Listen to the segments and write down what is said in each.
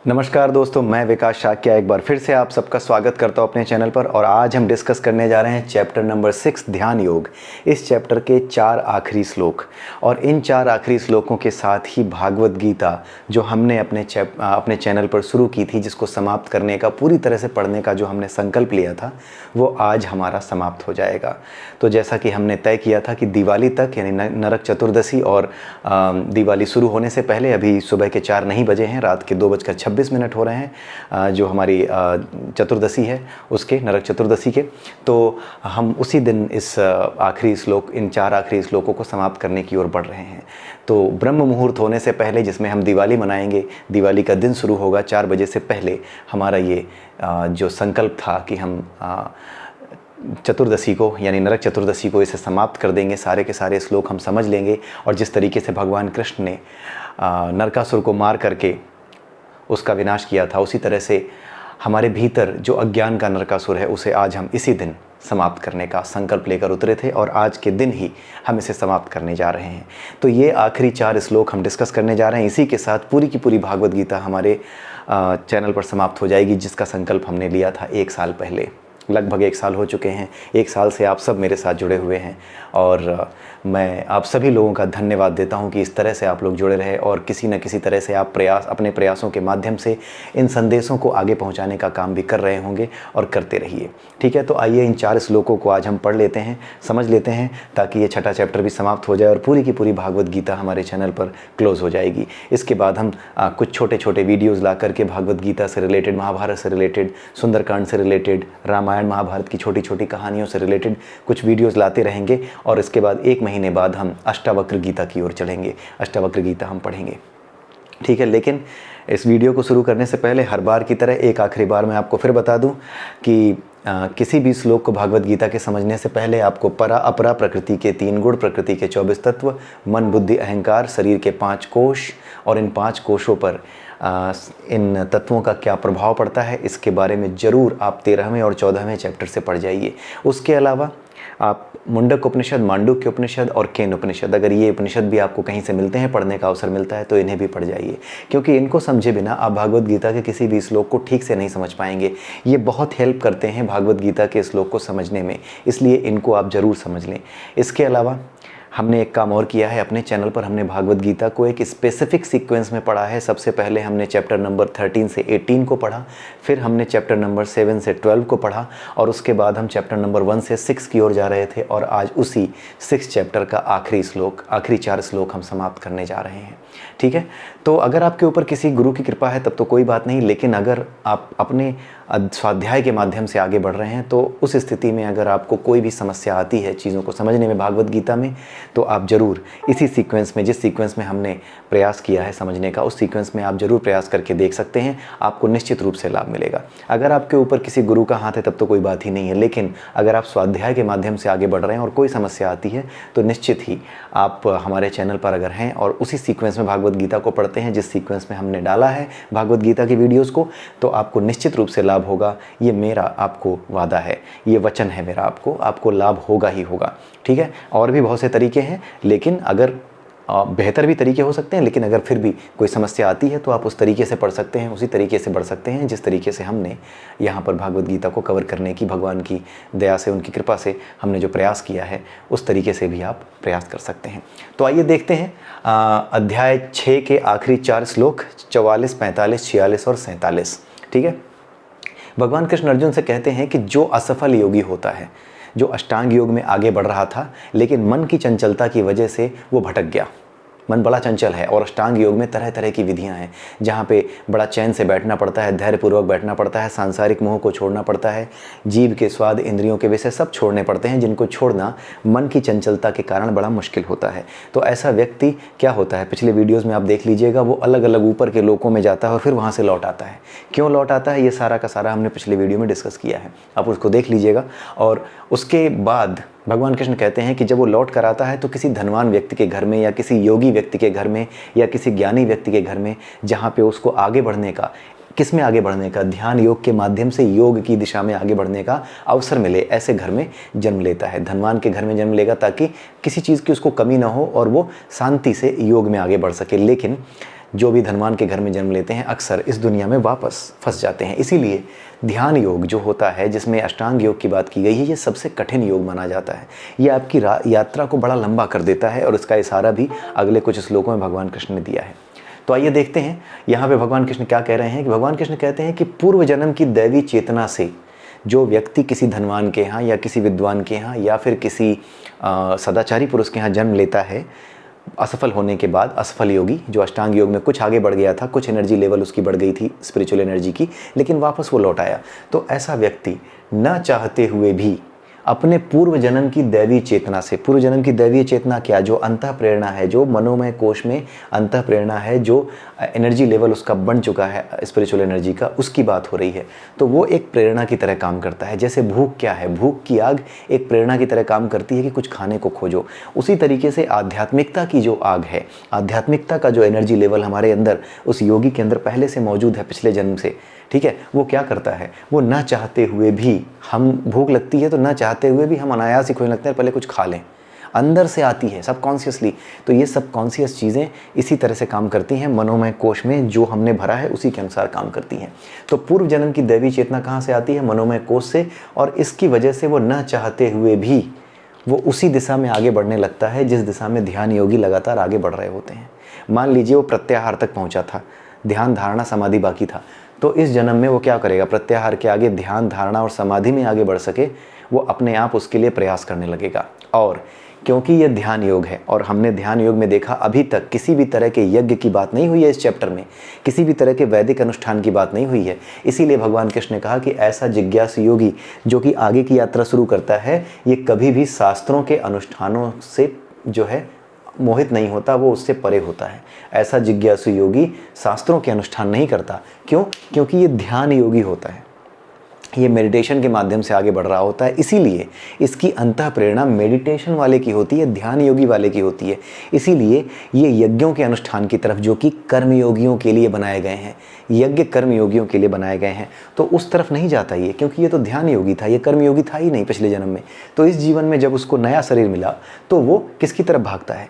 नमस्कार दोस्तों, मैं विकास शाक्या एक बार फिर से आप सबका स्वागत करता हूं अपने चैनल पर। और आज हम डिस्कस करने जा रहे हैं चैप्टर नंबर 6 ध्यान योग। इस चैप्टर के 4 आखिरी श्लोक और इन 4 आखिरी श्लोकों के साथ ही भागवत गीता जो हमने अपने चैनल पर शुरू की थी, जिसको समाप्त करने का, पूरी तरह से पढ़ने का जो हमने संकल्प लिया था, वो आज हमारा समाप्त हो जाएगा। तो जैसा कि हमने तय किया था कि दिवाली तक, यानी नरक चतुर्दशी और दिवाली शुरू होने से पहले, अभी सुबह के 4 नहीं बजे हैं, रात के 2:26 हो रहे हैं, जो हमारी चतुर्दशी है उसके, नरक चतुर्दशी के, तो हम उसी दिन इस आखिरी श्लोक, इन 4 आखिरी श्लोकों को समाप्त करने की ओर बढ़ रहे हैं। तो ब्रह्म मुहूर्त होने से पहले, जिसमें हम दिवाली मनाएंगे, दिवाली का दिन शुरू होगा 4 बजे से पहले, हमारा ये जो संकल्प था कि हम चतुर्दशी को, यानी नरक चतुर्दशी को, इसे समाप्त कर देंगे। सारे के सारे श्लोक हम समझ लेंगे और जिस तरीके से भगवान कृष्ण ने नरकासुर को मार करके उसका विनाश किया था, उसी तरह से हमारे भीतर जो अज्ञान का नरकासुर है, उसे आज हम इसी दिन समाप्त करने का संकल्प लेकर उतरे थे और आज के दिन ही हम इसे समाप्त करने जा रहे हैं। तो ये आखिरी 4 श्लोक हम डिस्कस करने जा रहे हैं। इसी के साथ पूरी की पूरी भागवत गीता हमारे चैनल पर समाप्त हो जाएगी, जिसका संकल्प हमने लिया था 1 साल पहले। लगभग 1 साल हो चुके हैं। 1 साल से आप सब मेरे साथ जुड़े हुए हैं और मैं आप सभी लोगों का धन्यवाद देता हूं कि इस तरह से आप लोग जुड़े रहे और किसी न किसी तरह से आप अपने प्रयासों के माध्यम से इन संदेशों को आगे पहुंचाने का काम भी कर रहे होंगे और करते रहिए। ठीक है, तो आइए इन 4 श्लोकों को आज हम पढ़ लेते हैं, समझ लेते हैं, ताकि ये 6ठा चैप्टर भी समाप्त हो जाए और पूरी की पूरी भागवत गीता हमारे चैनल पर क्लोज़ हो जाएगी। इसके बाद हम कुछ छोटे छोटे वीडियोज़ ला करके भागवत गीता से रिलेटेड, महाभारत से रिलेटेड, सुंदरकांड से रिलेटेड, रामायण महाभारत की छोटी छोटी कहानियों से रिलेटेड कुछ वीडियोस लाते रहेंगे और इसके बाद 1 महीने बाद हम अष्टावक्र गीता की ओर चलेंगे। अष्टावक्र गीता हम पढ़ेंगे। ठीक है, लेकिन इस वीडियो को शुरू करने से पहले हर बार की तरह एक आखिरी बार मैं आपको फिर बता दूं कि किसी भी श्लोक को भागवत गीता के समझने से पहले आपको परा अपरा प्रकृति के 3 गुण, प्रकृति के 24 तत्व, मन बुद्धि अहंकार, शरीर के 5 कोश और इन 5 कोशों पर इन तत्वों का क्या प्रभाव पड़ता है, इसके बारे में ज़रूर आप 13वें और 14वें चैप्टर से पढ़ जाइए। उसके अलावा आप मुंडक उपनिषद, मांडुक्य उपनिषद और केन उपनिषद, अगर ये उपनिषद भी आपको कहीं से मिलते हैं, पढ़ने का अवसर मिलता है, तो इन्हें भी पढ़ जाइए, क्योंकि इनको समझे बिना आप भागवत गीता के किसी भी श्लोक को ठीक से नहीं समझ पाएंगे। ये बहुत हेल्प करते हैं भागवत गीता के श्लोक को समझने में, इसलिए इनको आप ज़रूर समझ लें। इसके अलावा हमने एक काम और किया है अपने चैनल पर। हमने भागवत गीता को एक स्पेसिफिक सीक्वेंस में पढ़ा है। सबसे पहले हमने चैप्टर नंबर 13 से 18 को पढ़ा, फिर हमने चैप्टर नंबर 7 से 12 को पढ़ा और उसके बाद हम चैप्टर नंबर 1 से 6 की ओर जा रहे थे और आज उसी 6 चैप्टर का आखिरी 4 श्लोक हम समाप्त करने जा रहे हैं। ठीक है, तो अगर आपके ऊपर किसी गुरु की कृपा है तब तो कोई बात नहीं, लेकिन अगर आप अपने स्वाध्याय के माध्यम से आगे बढ़ रहे हैं तो उस स्थिति में अगर आपको कोई भी समस्या आती है चीज़ों को समझने में भागवत गीता में, तो आप ज़रूर इसी सीक्वेंस में, जिस सीक्वेंस में हमने प्रयास किया है समझने का, उस सीक्वेंस में आप ज़रूर प्रयास करके देख सकते हैं। आपको निश्चित रूप से लाभ मिलेगा। अगर आपके ऊपर किसी गुरु का हाथ है तब तो कोई बात ही नहीं है, लेकिन अगर आप स्वाध्याय के माध्यम से आगे बढ़ रहे हैं और कोई समस्या आती है तो निश्चित ही आप हमारे चैनल पर अगर हैं और उसी सीक्वेंस में भागवत गीता को पढ़ते हैं, जिस सीक्वेंस में हमने डाला है भागवत गीता की वीडियोज़ को, तो आपको निश्चित रूप से लाभ होगा। ये मेरा आपको वादा है, ये वचन है मेरा, आपको लाभ होगा ही होगा। ठीक है, और भी बहुत से तरीके हैं, लेकिन अगर बेहतर भी तरीके हो सकते हैं, लेकिन अगर फिर भी कोई समस्या आती है तो आप उस तरीके से पढ़ सकते हैं, उसी तरीके से बढ़ सकते हैं जिस तरीके से हमने यहाँ पर भागवत गीता को कवर करने की, भगवान की दया से, उनकी कृपा से हमने जो प्रयास किया है, उस तरीके से भी आप प्रयास कर सकते हैं। तो आइए देखते हैं अध्याय 6 के आखिरी 4 श्लोक 44, 45, 46 और 47। ठीक है, भगवान कृष्ण अर्जुन से कहते हैं कि जो असफल योगी होता है, जो अष्टांग योग में आगे बढ़ रहा था लेकिन मन की चंचलता की वजह से वो भटक गया, मन बड़ा चंचल है और अष्टांग योग में तरह तरह की विधियां हैं जहाँ पे बड़ा चैन से बैठना पड़ता है, धैर्यपूर्वक बैठना पड़ता है, सांसारिक मोह को छोड़ना पड़ता है, जीव के स्वाद, इंद्रियों के विषय सब छोड़ने पड़ते हैं, जिनको छोड़ना मन की चंचलता के कारण बड़ा मुश्किल होता है। तो ऐसा व्यक्ति क्या होता है, पिछले वीडियोज़ में आप देख लीजिएगा, वो अलग अलग ऊपर के लोकों में जाता है और फिर वहाँ से लौट आता है। क्यों लौट आता है, ये सारा का सारा हमने पिछले वीडियो में डिस्कस किया है, आप उसको देख लीजिएगा। और उसके बाद भगवान कृष्ण कहते हैं कि जब वो लौट कर आता है तो किसी धनवान व्यक्ति के घर में या किसी योगी व्यक्ति के घर में या किसी ज्ञानी व्यक्ति के घर में, जहाँ पे उसको आगे बढ़ने का, किस में आगे बढ़ने का, ध्यान योग के माध्यम से योग की दिशा में आगे बढ़ने का अवसर मिले, ऐसे घर में जन्म लेता है। धनवान के घर में जन्म लेगा ताकि किसी चीज़ की उसको कमी ना हो और वो शांति से योग में आगे बढ़ सके। लेकिन जो भी धनवान के घर में जन्म लेते हैं अक्सर इस दुनिया में वापस फंस जाते हैं। इसीलिए ध्यान योग जो होता है, जिसमें अष्टांग योग की बात की गई है, ये सबसे कठिन योग माना जाता है। ये आपकी यात्रा को बड़ा लंबा कर देता है और इसका इशारा भी अगले कुछ श्लोकों में भगवान कृष्ण ने दिया है। तो आइए देखते हैं यहाँ पे भगवान कृष्ण क्या कह रहे हैं। कि भगवान कृष्ण कहते हैं कि पूर्व जन्म की दैवी चेतना से जो व्यक्ति किसी धनवान के यहाँ या किसी विद्वान के यहाँ या फिर किसी सदाचारी पुरुष के यहाँ जन्म लेता है, असफल होने के बाद, असफल योगी जो अष्टांग योग में कुछ आगे बढ़ गया था, कुछ एनर्जी लेवल उसकी बढ़ गई थी स्पिरिचुअल एनर्जी की, लेकिन वापस वो लौट आया, तो ऐसा व्यक्ति न चाहते हुए भी अपने पूर्व जन्म की दैवीय चेतना से, पूर्व जन्म की दैवीय चेतना क्या, जो अंतः प्रेरणा है, जो मनोमय कोश में अंतः प्रेरणा है, जो एनर्जी लेवल उसका बन चुका है स्पिरिचुअल एनर्जी का, उसकी बात हो रही है। तो वो एक प्रेरणा की तरह काम करता है। जैसे भूख क्या है, भूख की आग एक प्रेरणा की तरह काम करती है कि कुछ खाने को खोजो। उसी तरीके से आध्यात्मिकता की जो आग है, आध्यात्मिकता का जो एनर्जी लेवल हमारे अंदर उस योगी के अंदर पहले से मौजूद है पिछले जन्म से, ठीक है, वो क्या करता है, वो ना चाहते हुए भी, हम भूख लगती है तो ना चाहते हुए भी हम अनायास ही खोजने लगते हैं पहले कुछ खा लें, अंदर से आती है सबकॉन्शियसली। तो ये सबकॉन्शियस चीज़ें इसी तरह से काम करती हैं, मनोमय कोश में जो हमने भरा है उसी के अनुसार काम करती हैं। तो पूर्व जन्म की दैवी चेतना कहाँ से आती है, मनोमय कोश से, और इसकी वजह से वो ना चाहते हुए भी वो उसी दिशा में आगे बढ़ने लगता है जिस दिशा में ध्यान योगी लगातार आगे बढ़ रहे होते हैं। मान लीजिए वो प्रत्याहार तक पहुँचा था, ध्यान धारणा समाधि बाकी था, तो इस जन्म में वो क्या करेगा, प्रत्याहार के आगे ध्यान धारणा और समाधि में आगे बढ़ सके, वो अपने आप उसके लिए प्रयास करने लगेगा। और क्योंकि ये ध्यान योग है और हमने ध्यान योग में देखा अभी तक किसी भी तरह के यज्ञ की बात नहीं हुई है इस चैप्टर में, किसी भी तरह के वैदिक अनुष्ठान की बात नहीं हुई है, इसीलिए भगवान कृष्ण ने कहा कि ऐसा जिज्ञासु योगी जो कि आगे की यात्रा शुरू करता है, ये कभी भी शास्त्रों के अनुष्ठानों से जो है मोहित नहीं होता, वो उससे परे होता है। ऐसा जिज्ञासु योगी शास्त्रों के अनुष्ठान नहीं करता। क्यों? क्योंकि ये ध्यान योगी होता है, ये मेडिटेशन के माध्यम से आगे बढ़ रहा होता है, इसीलिए इसकी अंतः प्रेरणा मेडिटेशन वाले की होती है, ध्यान योगी वाले की होती है। इसीलिए ये यज्ञों के अनुष्ठान की तरफ, जो कि कर्म योगियों के लिए बनाए गए हैं, यज्ञ कर्म योगियों के लिए बनाए गए हैं, तो उस तरफ नहीं जाता ये, क्योंकि ये तो ध्यान योगी था, ये कर्म योगी था ही नहीं पिछले जन्म में। तो इस जीवन में जब उसको नया शरीर मिला तो वो किसकी तरफ भागता है,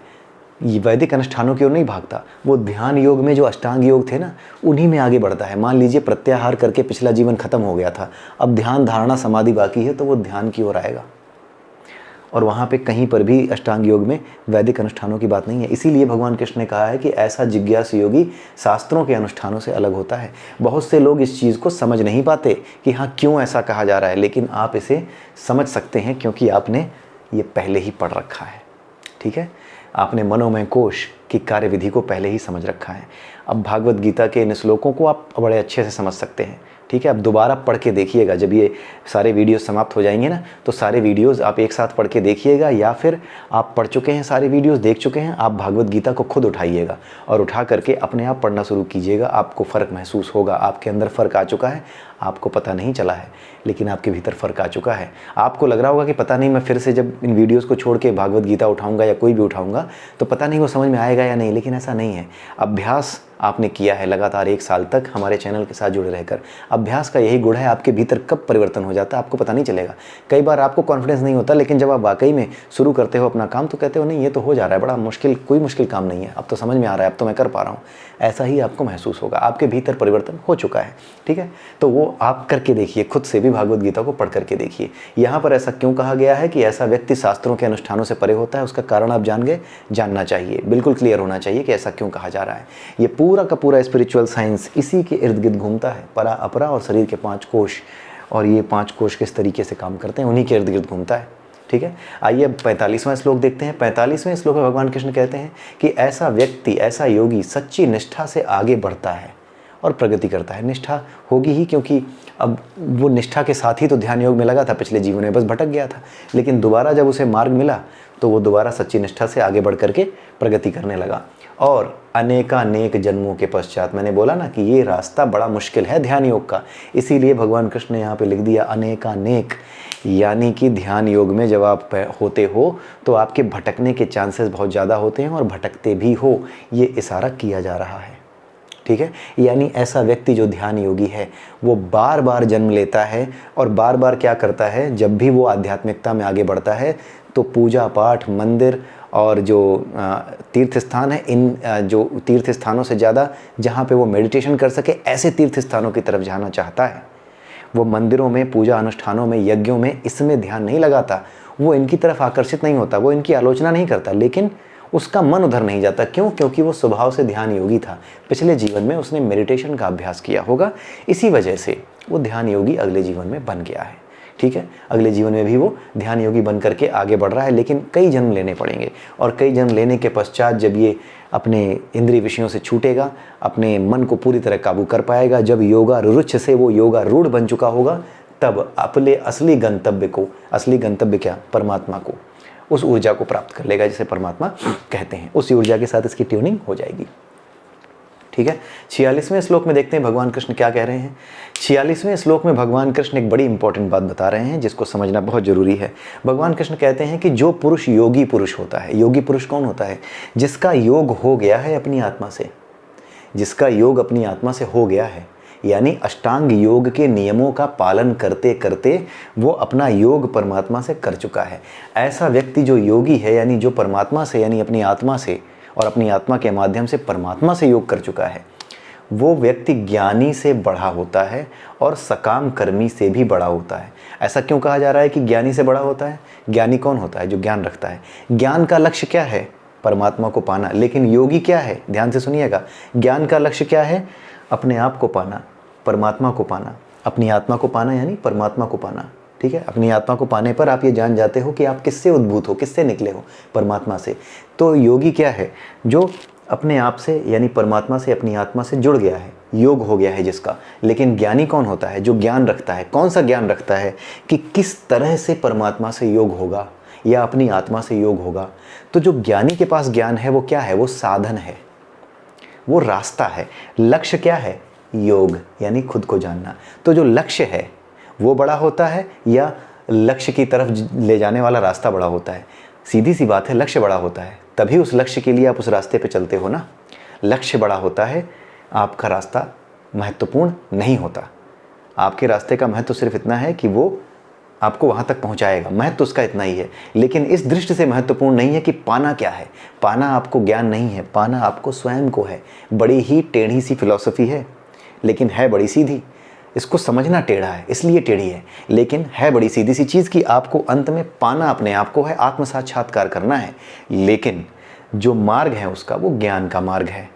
ये वैदिक अनुष्ठानों की ओर नहीं भागता, वो ध्यान योग में जो अष्टांग योग थे ना, उन्हीं में आगे बढ़ता है। मान लीजिए प्रत्याहार करके पिछला जीवन खत्म हो गया था, अब ध्यान धारणा समाधि बाकी है, तो वो ध्यान की ओर आएगा। और वहाँ पे कहीं पर भी अष्टांग योग में वैदिक अनुष्ठानों की बात नहीं है। इसीलिए भगवान कृष्ण ने कहा है कि ऐसा जिज्ञासु योगी शास्त्रों के अनुष्ठानों से अलग होता है। बहुत से लोग इस चीज़ को समझ नहीं पाते कि हाँ क्यों ऐसा कहा जा रहा है, लेकिन आप इसे समझ सकते हैं क्योंकि आपने ये पहले ही पढ़ रखा है, ठीक है, आपने मनोमय कोश की कार्यविधि को पहले ही समझ रखा है। अब भागवत गीता के इन श्लोकों को आप बड़े अच्छे से समझ सकते हैं, ठीक है। अब दोबारा पढ़ के देखिएगा, जब ये सारे वीडियोस समाप्त हो जाएंगे ना, तो सारे वीडियोस आप एक साथ पढ़ के देखिएगा, या फिर आप पढ़ चुके हैं, सारे वीडियोस देख चुके हैं, आप भागवत गीता को खुद उठाइएगा और उठा करके अपने आप पढ़ना शुरू कीजिएगा। आपको फ़र्क महसूस होगा, आपके अंदर फ़र्क आ चुका है, आपको पता नहीं चला है, लेकिन आपके भीतर फ़र्क आ चुका है। आपको लग रहा होगा कि पता नहीं मैं फिर से जब इन वीडियोस को छोड़ के भागवत गीता उठाऊंगा या कोई भी उठाऊंगा तो पता नहीं वो समझ में आएगा या नहीं, लेकिन ऐसा नहीं है। अभ्यास आपने किया है लगातार 1 साल तक हमारे चैनल के साथ जुड़े रहकर, अभ्यास का यही गुण है। आपके भीतर कब परिवर्तन हो जाता है आपको पता नहीं चलेगा। कई बार आपको कॉन्फिडेंस नहीं होता, लेकिन जब आप वाकई में शुरू करते हो अपना काम तो कहते हो नहीं ये तो हो जा रहा है, बड़ा मुश्किल, कोई मुश्किल काम नहीं है, अब तो समझ में आ रहा है, अब तो मैं कर पा रहा हूँ। ऐसा ही आपको महसूस होगा, आपके भीतर परिवर्तन हो चुका है, ठीक है। तो वो आप करके देखिए, खुद से भी भागवत गीता को पढ़ करके देखिए। यहाँ पर ऐसा क्यों कहा गया है कि ऐसा व्यक्ति शास्त्रों के अनुष्ठानों से परे होता है, उसका कारण आप जान गए, जानना चाहिए, बिल्कुल क्लियर होना चाहिए कि ऐसा क्यों कहा जा रहा है। ये पूरा का पूरा स्पिरिचुअल साइंस इसी के इर्द गिर्द घूमता है, परा अपरा और शरीर के 5 कोश, और ये 5 कोश किस तरीके से काम करते हैं उन्हीं के इर्द गिर्द घूमता है, ठीक है। आइए अब 45वां श्लोक देखते हैं। 45वें श्लोक में भगवान कृष्ण कहते हैं कि ऐसा व्यक्ति, ऐसा योगी सच्ची निष्ठा से आगे बढ़ता है और प्रगति करता है। निष्ठा होगी ही, क्योंकि अब वो निष्ठा के साथ ही तो ध्यान योग में लगा था पिछले जीवन में, बस भटक गया था, लेकिन दोबारा जब उसे मार्ग मिला तो वो दोबारा सच्ची निष्ठा से आगे बढ़ करके प्रगति करने लगा। और अनेकानेक जन्मों के पश्चात, मैंने बोला ना कि ये रास्ता बड़ा मुश्किल है ध्यान योग का, इसीलिए भगवान कृष्ण ने यहाँ पे लिख दिया अनेकानेक, यानी कि ध्यान योग में जब आप होते हो तो आपके भटकने के चांसेस बहुत ज़्यादा होते हैं और भटकते भी हो, ये इशारा किया जा रहा है, ठीक है। यानी ऐसा व्यक्ति जो ध्यान योगी है वो बार बार जन्म लेता है और बार बार क्या करता है, जब भी वो आध्यात्मिकता में आगे बढ़ता है तो पूजा पाठ, मंदिर और जो तीर्थ स्थान है, इन जो तीर्थ स्थानों से ज़्यादा जहाँ पे वो मेडिटेशन कर सके, ऐसे तीर्थ स्थानों की तरफ जाना चाहता है। वो मंदिरों में, पूजा अनुष्ठानों में, यज्ञों में इसमें ध्यान नहीं लगाता, वो इनकी तरफ आकर्षित नहीं होता, वो इनकी आलोचना नहीं करता, लेकिन उसका मन उधर नहीं जाता। क्यों? क्योंकि वो स्वभाव से ध्यान योगी था, पिछले जीवन में उसने मेडिटेशन का अभ्यास किया होगा, इसी वजह से वो ध्यान योगी अगले जीवन में बन गया है। ठीक है, अगले जीवन में भी वो ध्यान योगी बन करके आगे बढ़ रहा है, लेकिन कई जन्म लेने पड़ेंगे, और कई जन्म लेने के पश्चात जब ये अपने इंद्रिय विषयों से छूटेगा, अपने मन को पूरी तरह काबू कर पाएगा, जब योगा रुच से वो योगा रूढ़ बन चुका होगा, तब अपने असली गंतव्य को, असली गंतव्य क्या, परमात्मा को, उस ऊर्जा को प्राप्त कर लेगा जिसे परमात्मा कहते हैं। उस ऊर्जा के साथ इसकी ट्यूनिंग हो जाएगी। ठीक है, 46वें श्लोक में देखते हैं भगवान कृष्ण क्या कह रहे हैं। 46वें श्लोक में भगवान कृष्ण एक बड़ी इंपॉर्टेंट बात बता रहे हैं जिसको समझना बहुत जरूरी है। भगवान कृष्ण कहते हैं कि जो पुरुष योगी पुरुष होता है, योगी पुरुष कौन होता है? जिसका योग हो गया है अपनी आत्मा से, जिसका योग अपनी आत्मा से हो गया है, यानी अष्टांग योग के नियमों का पालन करते करते वो अपना योग परमात्मा से कर चुका है। ऐसा व्यक्ति जो योगी है, यानी जो परमात्मा से, यानी अपनी आत्मा से और अपनी आत्मा के माध्यम से परमात्मा से योग कर चुका है, वो व्यक्ति ज्ञानी से बड़ा होता है और सकाम कर्मी से भी बड़ा होता है। ऐसा क्यों कहा जा रहा है कि ज्ञानी से बड़ा होता है? ज्ञानी कौन होता है? जो ज्ञान रखता है। ज्ञान का लक्ष्य क्या है? परमात्मा को पाना। लेकिन योगी क्या है? ध्यान से सुनिएगा, ज्ञान का लक्ष्य क्या है? अपने आप को पाना, परमात्मा को पाना, अपनी आत्मा को पाना, यानी परमात्मा को पाना। ठीक है, अपनी आत्मा को पाने पर आप ये जान जाते हो कि आप किससे उद्भूत हो, किससे निकले हो, परमात्मा से। तो योगी क्या है? जो अपने आप से, यानी परमात्मा से, अपनी आत्मा से जुड़ गया है, योग हो गया है जिसका। लेकिन ज्ञानी कौन होता है? जो ज्ञान रखता है। कौन सा ज्ञान रखता है? कि किस तरह से परमात्मा से योग होगा या अपनी आत्मा से योग होगा। तो जो ज्ञानी के पास ज्ञान है वो क्या है? वो साधन है, वो रास्ता है। लक्ष्य क्या है? योग, यानी खुद को जानना। तो जो लक्ष्य है वो बड़ा होता है या लक्ष्य की तरफ ले जाने वाला रास्ता बड़ा होता है? सीधी सी बात है, लक्ष्य बड़ा होता है, तभी उस लक्ष्य के लिए आप उस रास्ते पे चलते हो ना। लक्ष्य बड़ा होता है, आपका रास्ता महत्वपूर्ण नहीं होता। आपके रास्ते का महत्व सिर्फ इतना है कि वो आपको वहाँ तक पहुँचाएगा, महत्व उसका इतना ही है। लेकिन इस दृष्टि से महत्वपूर्ण नहीं है कि पाना क्या है। पाना आपको ज्ञान नहीं है, पाना आपको स्वयं को है। बड़ी ही टेढ़ी सी फिलॉसफी है, लेकिन है बड़ी सीधी। इसको समझना टेढ़ा है, इसलिए टेढ़ी है, लेकिन है बड़ी सीधी सी चीज़ कि आपको अंत में पाना अपने आप को है, आत्म साक्षात्कार करना है। लेकिन जो मार्ग है उसका, वो ज्ञान का मार्ग है।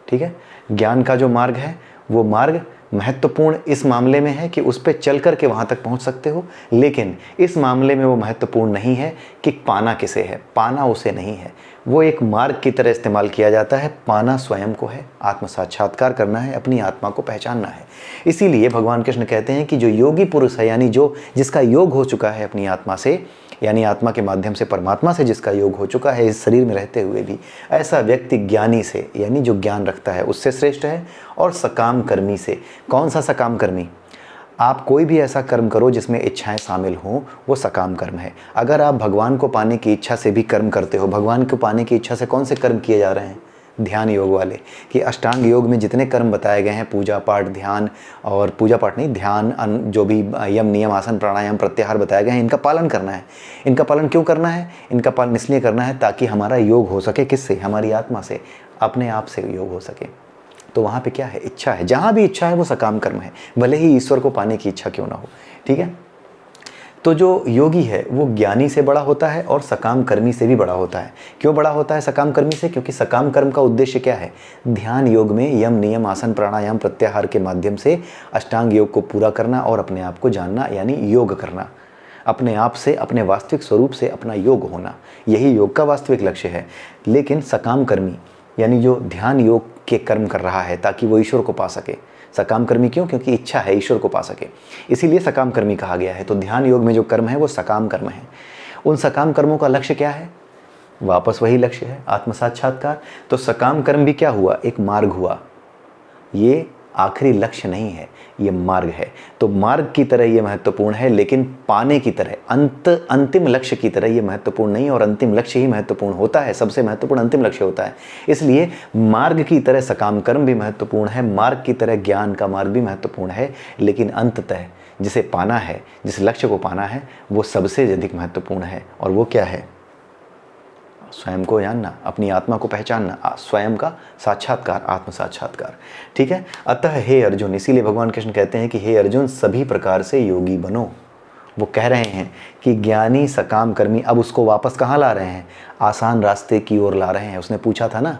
ठीक है, ज्ञान का जो मार्ग है वो मार्ग महत्वपूर्ण इस मामले में है कि उस पर चल कर के वहाँ तक पहुँच सकते हो। लेकिन इस मामले में वो महत्वपूर्ण नहीं है कि पाना किसे है, पाना उसे नहीं है। वो एक मार्ग की तरह इस्तेमाल किया जाता है। पाना स्वयं को है, आत्म साक्षात्कार करना है, अपनी आत्मा को पहचानना है। इसीलिए भगवान कृष्ण कहते हैं कि जो योगी पुरुष है, यानी जो जिसका योग हो चुका है अपनी आत्मा से, यानी आत्मा के माध्यम से परमात्मा से जिसका योग हो चुका है इस शरीर में रहते हुए भी, ऐसा व्यक्ति ज्ञानी से, यानी जो ज्ञान रखता है, उससे श्रेष्ठ है। और सकाम कर्मी से। कौन सा सकाम कर्मी? आप कोई भी ऐसा कर्म करो जिसमें इच्छाएं शामिल हों, वो सकाम कर्म है। अगर आप भगवान को पाने की इच्छा से भी कर्म करते हो, भगवान को पाने की इच्छा से कौन से कर्म किए जा रहे हैं? ध्यान योग वाले। कि अष्टांग योग में जितने कर्म बताए गए हैं, पूजा पाठ, ध्यान, और पूजा पाठ नहीं, ध्यान, जो भी यम नियम आसन प्राणायाम प्रत्याहार बताए गए हैं, इनका पालन करना है। इनका पालन क्यों करना है? इनका पालन इसलिए करना है ताकि हमारा योग हो सके। किससे? हमारी आत्मा से, अपने आप से योग हो सके। तो वहाँ पे क्या है? इच्छा है। जहाँ भी इच्छा है वो सकाम कर्म है, भले ही ईश्वर को पाने की इच्छा क्यों ना हो। ठीक है, तो जो योगी है वो ज्ञानी से बड़ा होता है और सकाम कर्मी से भी बड़ा होता है। क्यों बड़ा होता है सकाम कर्मी से? क्योंकि सकाम कर्म का उद्देश्य क्या है? ध्यान योग में यम नियम आसन प्राणायाम प्रत्याहार के माध्यम से अष्टांग योग को पूरा करना और अपने आप को जानना, यानी योग करना, अपने आप से, अपने वास्तविक स्वरूप से अपना योग होना, यही योग का वास्तविक लक्ष्य है। लेकिन सकाम कर्मी यानी जो ध्यान योग के कर्म कर रहा है ताकि वो ईश्वर को पा सके। सकाम कर्मी क्यों? क्योंकि इच्छा है ईश्वर को पा सके, इसीलिए सकाम कर्मी कहा गया है। तो ध्यान योग में जो कर्म है वो सकाम कर्म है। उन सकाम कर्मों का लक्ष्य क्या है? वापस वही लक्ष्य है, आत्म साक्षात्कार। तो सकाम कर्म भी क्या हुआ? एक मार्ग हुआ। ये आखिरी लक्ष्य नहीं है, ये मार्ग है। तो मार्ग की तरह ये महत्वपूर्ण है, लेकिन पाने की तरह, अंतिम लक्ष्य की तरह ये महत्वपूर्ण नहीं। और अंतिम लक्ष्य ही महत्वपूर्ण होता है, सबसे महत्वपूर्ण अंतिम लक्ष्य होता है। इसलिए मार्ग की तरह सकाम कर्म भी महत्वपूर्ण है, मार्ग की तरह ज्ञान का मार्ग भी महत्वपूर्ण है। लेकिन अंततः जिसे पाना है, जिस लक्ष्य को पाना है, वो सबसे अधिक महत्वपूर्ण है। और वो क्या है? स्वयं को जानना, अपनी आत्मा को पहचानना, स्वयं का साक्षात्कार, आत्म साक्षात्कार। ठीक है। अतः हे अर्जुन, इसीलिए भगवान कृष्ण कहते हैं कि हे अर्जुन सभी प्रकार से योगी बनो। वो कह रहे हैं कि ज्ञानी सकाम कर्मी, अब उसको वापस कहाँ ला रहे हैं? आसान रास्ते की ओर ला रहे हैं। उसने पूछा था ना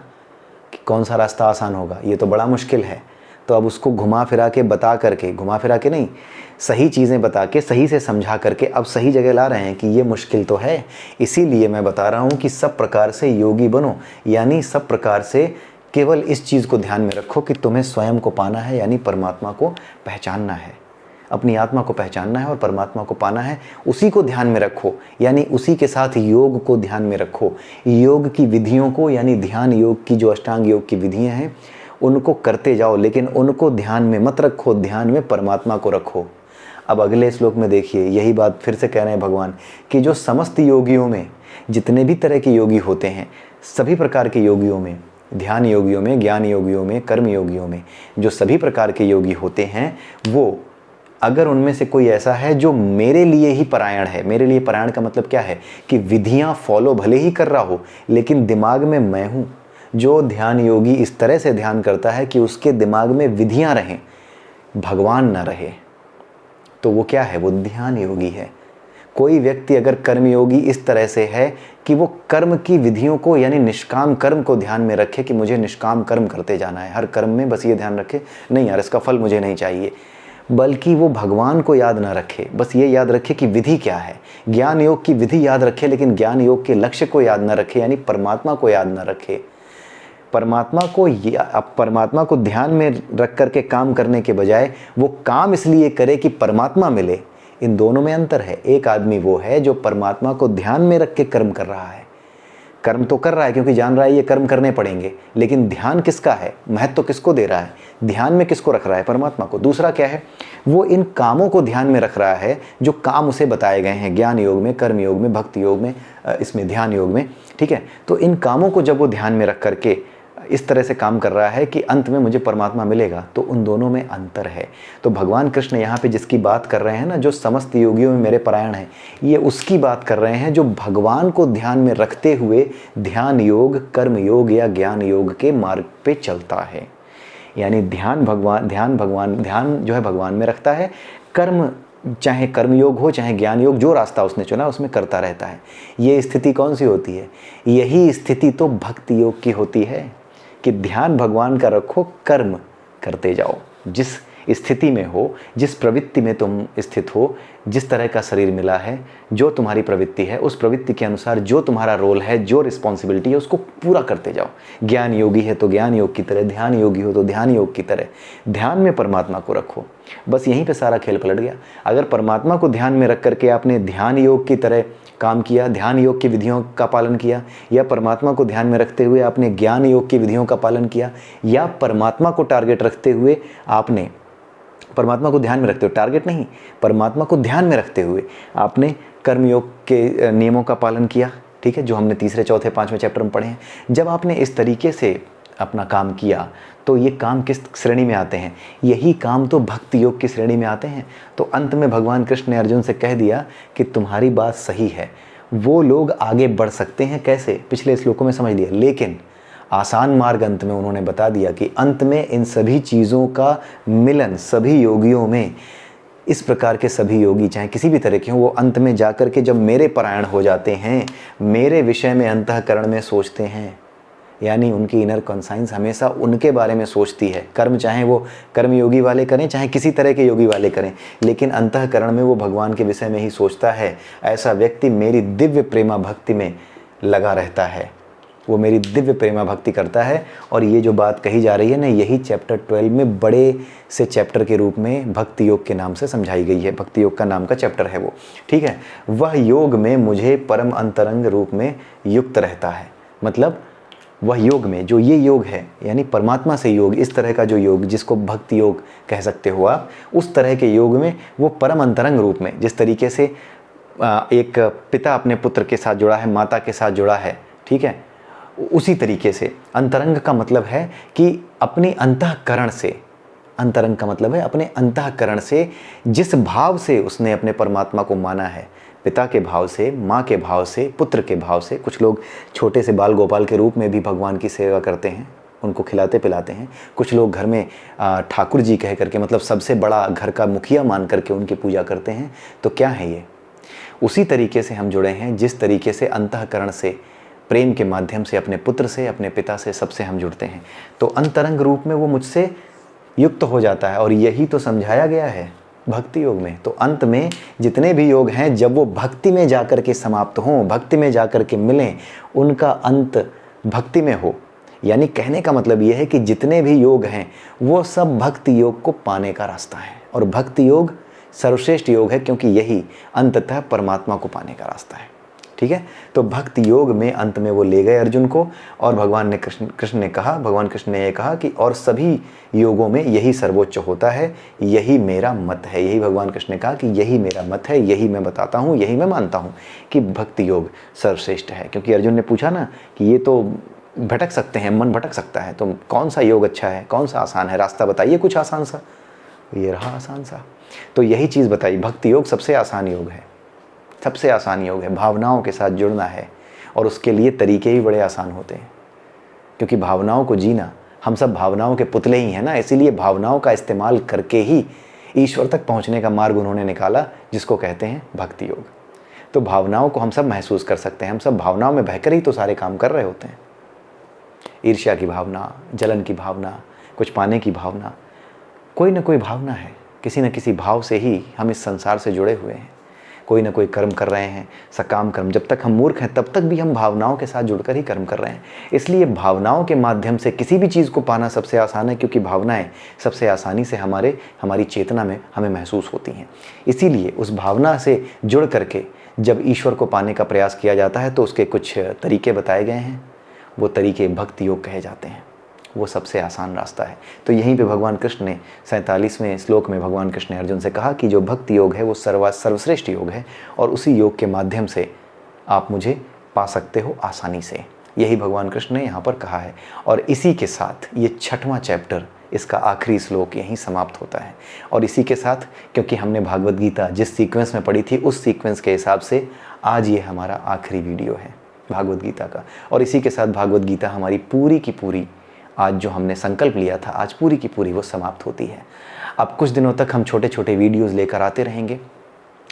कि कौन सा रास्ता आसान होगा, ये तो बड़ा मुश्किल है। तो अब उसको घुमा फिरा के बता करके, घुमा फिरा के नहीं, सही चीज़ें बता के, सही से समझा करके अब सही जगह ला रहे हैं कि ये मुश्किल तो है, इसीलिए मैं बता रहा हूँ कि सब प्रकार से योगी बनो। यानी सब प्रकार से केवल इस चीज़ को ध्यान में रखो कि तुम्हें स्वयं को पाना है, यानी परमात्मा को पहचानना है, अपनी आत्मा को पहचानना है और परमात्मा को पाना है। उसी को ध्यान में रखो, यानी उसी के साथ योग को ध्यान में रखो। योग की विधियों को, यानी ध्यान योग की जो अष्टांग योग की विधियां हैं उनको करते जाओ, लेकिन उनको ध्यान में मत रखो, ध्यान में परमात्मा को रखो। अब अगले श्लोक में देखिए, यही बात फिर से कह रहे हैं भगवान कि जो समस्त योगियों में, जितने भी तरह के योगी होते हैं, सभी प्रकार के योगियों में, ध्यान योगियों में, ज्ञान योगियों में, कर्म योगियों में, जो सभी प्रकार के योगी होते हैं, वो अगर उनमें से कोई ऐसा है जो मेरे लिए ही परायण है, मेरे लिए परायण का मतलब क्या है कि विधियां फॉलो भले ही कर रहा हो लेकिन दिमाग में मैं हूं। जो ध्यान योगी इस तरह से ध्यान करता है कि उसके दिमाग में विधियां रहें, भगवान न रहे, तो वो क्या है? वो ध्यान योगी है। कोई व्यक्ति अगर कर्मयोगी इस तरह से है कि वो कर्म की विधियों को, यानी निष्काम कर्म को ध्यान में रखे कि मुझे निष्काम कर्म करते जाना है, हर कर्म में बस ये ध्यान रखे नहीं यार इसका फल मुझे नहीं चाहिए, बल्कि वो भगवान को याद ना रखे, बस ये याद रखे कि विधि क्या है। ज्ञान योग की विधि याद रखे लेकिन ज्ञान योग के लक्ष्य को याद ना रखे, यानी परमात्मा को याद ना रखे। परमात्मा को ध्यान में रख करके काम करने के बजाय वो काम इसलिए करे कि परमात्मा मिले। इन दोनों में अंतर है। एक आदमी वो है जो परमात्मा को ध्यान में रख के कर्म कर रहा है, कर्म तो कर रहा है क्योंकि जान रहा है ये कर्म करने पड़ेंगे, लेकिन ध्यान किसका है, महत्व किसको दे रहा है, ध्यान में किसको रख रहा है? परमात्मा को। दूसरा क्या है, वो इन कामों को ध्यान में रख रहा है जो काम उसे बताए गए हैं ज्ञान योग में, कर्म योग में, भक्ति योग में, इसमें ध्यान योग में। ठीक है। तो इन कामों को जब वो ध्यान में रख करके इस तरह से काम कर रहा है कि अंत में मुझे परमात्मा मिलेगा, तो उन दोनों में अंतर है। तो भगवान कृष्ण यहाँ पे जिसकी बात कर रहे हैं ना, जो समस्त योगियों में मेरे परायण हैं, ये उसकी बात कर रहे हैं जो भगवान को ध्यान में रखते हुए ध्यान योग, कर्म योग या ज्ञान योग के मार्ग पे चलता है। यानी ध्यान जो है भगवान में रखता है, कर्म चाहे कर्म योग हो चाहे ज्ञान योग, जो रास्ता उसने चुना उसमें करता रहता है। ये स्थिति कौन सी होती है? यही स्थिति तो भक्ति योग की होती है कि ध्यान भगवान का रखो, कर्म करते जाओ। जिस स्थिति में हो, जिस प्रवृत्ति में तुम स्थित हो, जिस तरह का शरीर मिला है, जो तुम्हारी प्रवृत्ति है, उस प्रवृत्ति के अनुसार जो तुम्हारा रोल है, जो रिस्पॉन्सिबिलिटी है, उसको पूरा करते जाओ। ज्ञान योगी है तो ज्ञान योग की तरह, ध्यान योगी हो तो ध्यान योग की तरह, ध्यान में परमात्मा को रखो। बस यहीं पे सारा खेल पलट गया। अगर परमात्मा को ध्यान में रख करके आपने ध्यान योग की तरह काम किया, ध्यान योग की विधियों का पालन किया, या परमात्मा को ध्यान में रखते हुए आपने ज्ञान योग की विधियों का पालन किया, या परमात्मा को टारगेट रखते हुए आपने, परमात्मा को ध्यान में रखते हुए, टारगेट नहीं, परमात्मा को ध्यान में रखते हुए आपने कर्मयोग के नियमों का पालन किया। ठीक है, जो हमने तीसरे, चौथे, पांचवें चैप्टर में पढ़े हैं। जब आपने इस तरीके से अपना काम किया तो ये काम किस श्रेणी में आते हैं? यही काम तो भक्ति योग की श्रेणी में आते हैं। तो अंत में भगवान कृष्ण ने अर्जुन से कह दिया कि तुम्हारी बात सही है, वो लोग आगे बढ़ सकते हैं कैसे, पिछले श्लोकों में समझ लिया, लेकिन आसान मार्ग अंत में उन्होंने बता दिया कि अंत में इन सभी चीज़ों का मिलन सभी योगियों में, इस प्रकार के सभी योगी चाहे किसी भी तरह के हों, वो अंत में जाकर के जब मेरे परायण हो जाते हैं, मेरे विषय में अंतःकरण में सोचते हैं, यानी उनकी इनर कॉन्साइंस हमेशा उनके बारे में सोचती है। कर्म चाहे वो कर्म योगी वाले करें चाहे किसी तरह के योगी वाले करें, लेकिन अंतःकरण में वो भगवान के विषय में ही सोचता है। ऐसा व्यक्ति मेरी दिव्य प्रेमा भक्ति में लगा रहता है, वो मेरी दिव्य प्रेमा भक्ति करता है। और ये जो बात कही जा रही है ना, यही चैप्टर 12 में बड़े से चैप्टर के रूप में भक्ति योग के नाम से समझाई गई है। भक्ति योग का नाम का चैप्टर है वो। ठीक है, वह योग में मुझे परम अंतरंग रूप में युक्त रहता है। मतलब वह योग में जो ये योग है, यानी परमात्मा से योग, इस तरह का जो योग जिसको भक्ति योग कह सकते हो आप, उस तरह के योग में वो परम अंतरंग रूप में, जिस तरीके से एक पिता अपने पुत्र के साथ जुड़ा है, माता के साथ जुड़ा है, ठीक है, उसी तरीके से अंतरंग का मतलब है कि अपनी अंतःकरण से, अंतरंग का मतलब है अपने अंतःकरण से जिस भाव से उसने अपने परमात्मा को माना है, पिता के भाव से, माँ के भाव से, पुत्र के भाव से। कुछ लोग छोटे से बाल गोपाल के रूप में भी भगवान की सेवा करते हैं, उनको खिलाते पिलाते हैं। कुछ लोग घर में ठाकुर जी कह करके, मतलब सबसे बड़ा घर का मुखिया मान करके उनकी पूजा करते हैं। तो क्या है ये? उसी तरीके से हम जुड़े हैं जिस तरीके से अंतःकरण से, प्रेम के माध्यम से, अपने पुत्र से, अपने पिता से, सबसे हम जुड़ते हैं। तो अंतरंग रूप में वो मुझसे युक्त हो जाता है। और यही तो समझाया गया है भक्ति योग में। तो अंत में जितने भी योग हैं, जब वो भक्ति में जाकर के समाप्त हों, भक्ति में जाकर के मिलें, उनका अंत भक्ति में हो। यानी कहने का मतलब ये है कि जितने भी योग हैं वो सब भक्ति योग को पाने का रास्ता है। और भक्ति योग सर्वश्रेष्ठ योग है, क्योंकि यही अंततः परमात्मा को पाने का रास्ता है। ठीक है। तो भक्ति योग में अंत में वो ले गए अर्जुन को, और भगवान ने कृष्ण ने कहा, भगवान कृष्ण ने ये कहा कि और सभी योगों में यही सर्वोच्च होता है, यही मेरा मत है। यही भगवान कृष्ण ने कहा कि यही मेरा मत है, यही मैं बताता हूँ, यही मैं मानता हूँ कि भक्ति योग सर्वश्रेष्ठ है। क्योंकि अर्जुन ने पूछा ना कि ये तो भटक सकते हैं, मन भटक सकता है, तो कौन सा योग अच्छा है, कौन सा आसान है, रास्ता बताइए कुछ आसान सा। ये रहा आसान सा। तो यही चीज़ बताई, भक्ति योग सबसे आसान योग है, सबसे आसान योग है। भावनाओं के साथ जुड़ना है, और उसके लिए तरीके भी बड़े आसान होते हैं, क्योंकि भावनाओं को जीना, हम सब भावनाओं के पुतले ही हैं ना, इसीलिए भावनाओं का इस्तेमाल करके ही ईश्वर तक पहुंचने का मार्ग उन्होंने निकाला, जिसको कहते हैं भक्ति योग। तो भावनाओं को हम सब महसूस कर सकते हैं, हम सब भावनाओं में बहकर ही तो सारे काम कर रहे होते हैं। ईर्ष्या की भावना, जलन की भावना, कुछ पाने की भावना, कोई ना कोई भावना है। किसी न किसी भाव से ही हम इस संसार से जुड़े हुए हैं। कोई ना कोई कर्म कर रहे हैं, सकाम कर्म। जब तक हम मूर्ख हैं तब तक भी हम भावनाओं के साथ जुड़कर ही कर्म कर रहे हैं। इसलिए भावनाओं के माध्यम से किसी भी चीज़ को पाना सबसे आसान है, क्योंकि भावनाएं सबसे आसानी से हमारी चेतना में हमें महसूस होती हैं। इसीलिए उस भावना से जुड़ करके जब ईश्वर को पाने का प्रयास किया जाता है तो उसके कुछ तरीके बताए गए हैं। वो तरीके भक्ति योग कहे जाते हैं। वो सबसे आसान रास्ता है। तो यहीं पे भगवान कृष्ण ने 47वें श्लोक में भगवान कृष्ण ने अर्जुन से कहा कि जो भक्ति योग है वो सर्वश्रेष्ठ योग है, और उसी योग के माध्यम से आप मुझे पा सकते हो आसानी से। यही भगवान कृष्ण ने यहाँ पर कहा है। और इसी के साथ ये 6वां चैप्टर, इसका आखिरी श्लोक यहीं समाप्त होता है। और इसी के साथ, क्योंकि हमने भागवत गीता जिस सीक्वेंस में पढ़ी थी उस सीक्वेंस के हिसाब से आज ये हमारा आखिरी वीडियो है भागवत गीता का। और इसी के साथ भागवत गीता हमारी पूरी की पूरी, आज जो हमने संकल्प लिया था, आज पूरी की पूरी वो समाप्त होती है। अब कुछ दिनों तक हम छोटे छोटे वीडियोस लेकर आते रहेंगे,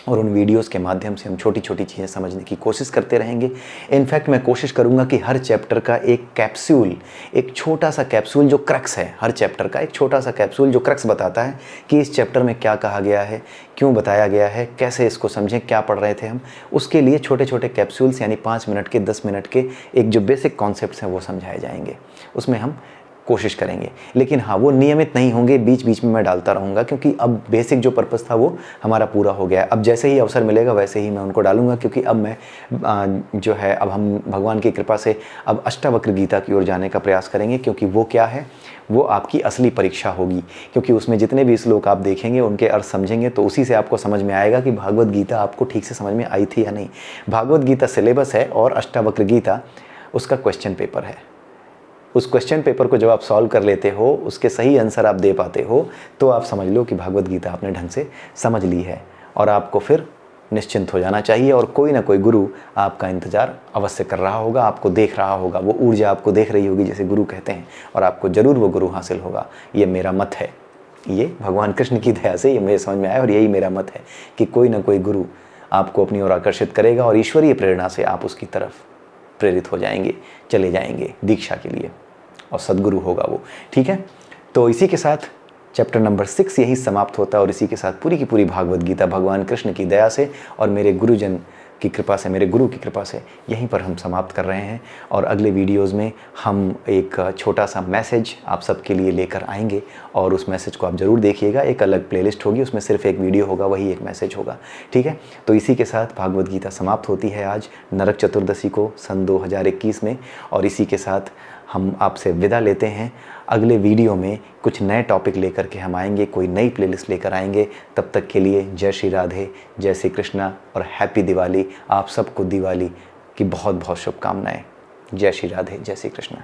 और उन वीडियोस के माध्यम से हम छोटी छोटी चीज़ें समझने की कोशिश करते रहेंगे। इनफैक्ट मैं कोशिश करूंगा कि हर चैप्टर का एक कैप्सूल, एक छोटा सा कैप्सूल जो क्रक्स है, हर चैप्टर का एक छोटा सा कैप्सूल जो क्रक्स बताता है कि इस चैप्टर में क्या कहा गया है, क्यों बताया गया है, कैसे इसको समझें, क्या पढ़ रहे थे हम, उसके लिए छोटे छोटे कैप्सूल्स, यानी 5 मिनट के, 10 मिनट के एक जो बेसिक कॉन्सेप्ट्स हैं वो समझाए जाएंगे। उसमें हम कोशिश करेंगे, लेकिन हाँ वो नियमित नहीं होंगे, बीच बीच में मैं डालता रहूँगा, क्योंकि अब बेसिक जो पर्पस था वो हमारा पूरा हो गया है। अब जैसे ही अवसर मिलेगा वैसे ही मैं उनको डालूंगा, क्योंकि अब मैं जो है, अब हम भगवान की कृपा से अब अष्टावक्र गीता की ओर जाने का प्रयास करेंगे, क्योंकि वो क्या है, वो आपकी असली परीक्षा होगी। क्योंकि उसमें जितने भी श्लोक आप देखेंगे, उनके अर्थ समझेंगे, तो उसी से आपको समझ में आएगा कि भागवत गीता आपको ठीक से समझ में आई थी या नहीं। भागवत गीता सिलेबस है और अष्टावक्र गीता उसका क्वेश्चन पेपर है। उस क्वेश्चन पेपर को जब आप सॉल्व कर लेते हो, उसके सही आंसर आप दे पाते हो, तो आप समझ लो कि भागवत गीता आपने ढंग से समझ ली है, और आपको फिर निश्चिंत हो जाना चाहिए। और कोई ना कोई गुरु आपका इंतज़ार अवश्य कर रहा होगा, आपको देख रहा होगा, वो ऊर्जा आपको देख रही होगी जैसे गुरु कहते हैं, और आपको ज़रूर वो गुरु हासिल होगा। ये मेरा मत है, ये भगवान कृष्ण की दया से ये मुझे समझ में आया, और यही मेरा मत है कि कोई ना कोई गुरु आपको अपनी ओर आकर्षित करेगा, और ईश्वरीय प्रेरणा से आप उसकी तरफ प्रेरित हो जाएंगे, चले जाएंगे दीक्षा के लिए, और सद्गुरु होगा वो। ठीक है। तो इसी के साथ चैप्टर नंबर 6 यही समाप्त होता है, और इसी के साथ पूरी की पूरी भागवत गीता भगवान कृष्ण की दया से और मेरे गुरुजन की कृपा से, मेरे गुरु की कृपा से यहीं पर हम समाप्त कर रहे हैं। और अगले वीडियोज़ में हम एक छोटा सा मैसेज आप सबके लिए लेकर आएंगे, और उस मैसेज को आप ज़रूर देखिएगा। एक अलग प्लेलिस्ट होगी, उसमें सिर्फ एक वीडियो होगा, वही एक मैसेज होगा। ठीक है। तो इसी के साथ भागवत गीता समाप्त होती है आज नरक चतुर्दशी को सन 2021 में, और इसी के साथ हम आपसे विदा लेते हैं। अगले वीडियो में कुछ नए टॉपिक लेकर के हम आएंगे, कोई नई प्लेलिस्ट लेकर आएंगे। तब तक के लिए जय श्री राधे, जय श्री कृष्णा, और हैप्पी दिवाली। आप सबको दिवाली की बहुत बहुत शुभकामनाएं। जय श्री राधे, जय श्री कृष्णा।